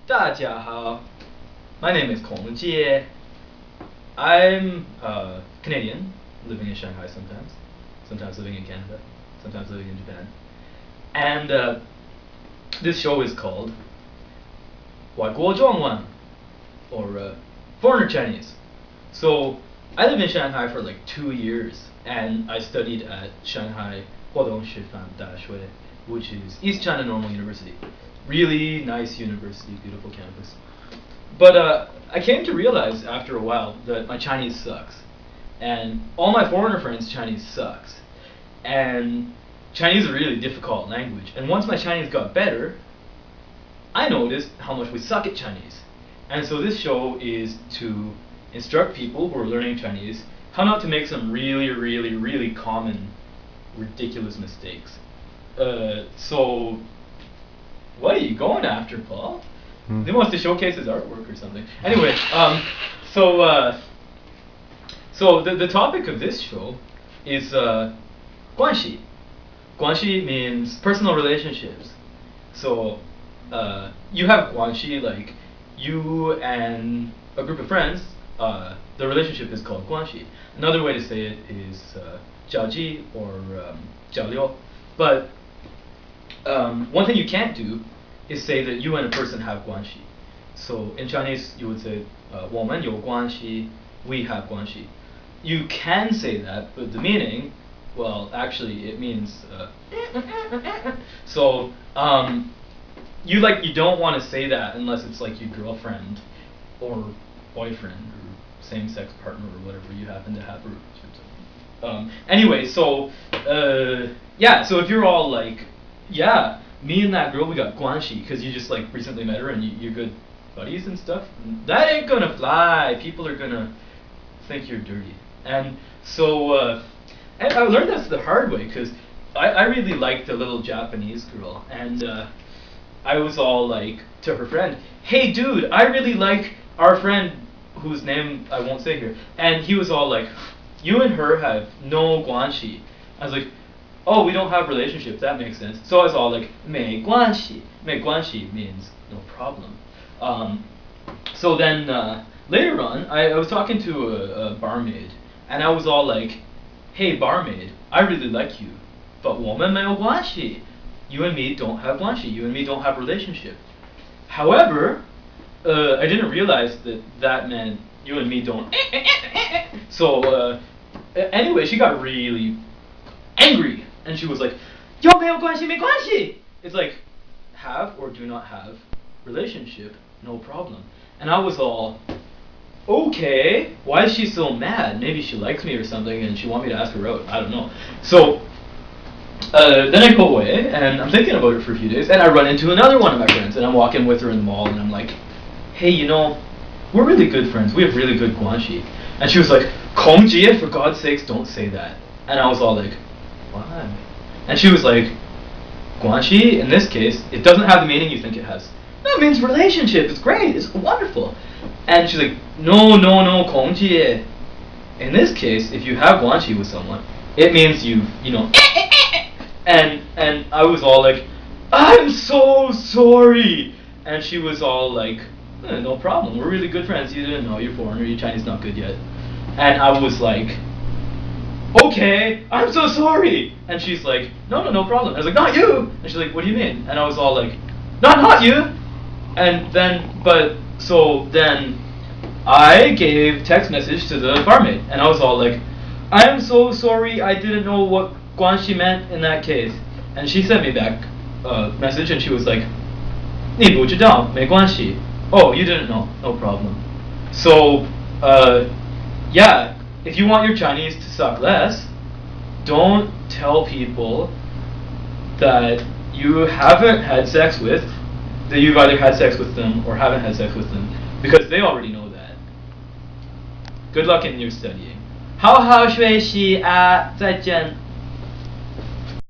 大家好. My name is Kong Jie. I'm Canadian, living in Shanghai sometimes living in Canada, sometimes living in Japan. And this show is called Waiguo Chinese, or Foreigner Chinese. So I live in Shanghai for like 2 years, and I studied at Shanghai Huadong Shifan Dashui, which is East China Normal University. Really nice university, beautiful campus. But I came to realize after a while that my Chinese sucks. And all my foreigner friends' Chinese sucks. And Chinese is a really difficult language. And once my Chinese got better, I noticed how much we suck at Chinese. And so this show is to instruct people who are learning Chinese how not to make some really common, ridiculous mistakes. So, what are you going after, Paul? He wants to showcase his artwork or something. Anyway, so the topic of this show is guanxi. Guanxi means personal relationships. So you have guanxi, like you and a group of friends. The relationship is called guanxi. Another way to say it is jiaji or jialiu. But one thing you can't do is say that you and a person have guanxi. So in Chinese you would say 我们有关系, we have guanxi. You can say that, but the meaning, well, actually it means so you don't want to say that unless it's like your girlfriend or boyfriend or same-sex partner or whatever you happen to have. Anyway, so so if you're all like, yeah, me and that girl, we got guanxi because you just like recently met her and you're good buddies and stuff, that ain't gonna fly. People are gonna think you're dirty. And so and I learned this the hard way because I really liked a little Japanese girl, and I was all like to her friend, hey dude, I really like our friend whose name I won't say here, and he was all like, you and her have no guanxi. I was like, oh, we don't have relationships, that makes sense. So I was all like, 没关系. 没关系 means no problem. So then later on, I was talking to a barmaid, and I was all like, hey barmaid, I really like you, but 我们没有关系. You and me don't have guanxi, you and me don't have relationship. However, I didn't realize that meant you and me don't. So anyway, she got really angry, and she was like, 有没有关系没关系. It's like, have or do not have relationship, no problem. And I was all, okay, why is she so mad? Maybe she likes me or something and she wants me to ask her out. I don't know. So then I go away and I'm thinking about it for a few days, and I run into another one of my friends, and I'm walking with her in the mall, and I'm like, hey, you know, we're really good friends. We have really good guanxi. And she was like, 孔姐, for God's sakes, don't say that. And I was all like, why? And she was like, guanxi, in this case, it doesn't have the meaning you think it has. No, it means relationship. It's great. It's wonderful. And she's like, no, 孔姐. In this case, if you have guanxi with someone, it means you know. And I was all like, I'm so sorry. And she was all like, no problem. We're really good friends. You didn't know, you're foreigner. Your Chinese not good yet. And I was like, okay, I'm so sorry. And she's like, no problem. I was like, not you. And she's like, what do you mean? And I was all like, not you. And then, so then I gave text message to the barmaid, and I was all like, I'm so sorry, I didn't know what guanxi meant in that case. And she sent me back a message, and she was like, 你不知道没关系. Oh, you didn't know, no problem. So, yeah, if you want your Chinese to suck less, don't tell people that you haven't had sex with, that you've either had sex with them or haven't had sex with them, because they already know that. Good luck in your studying. 好好学习啊，再见。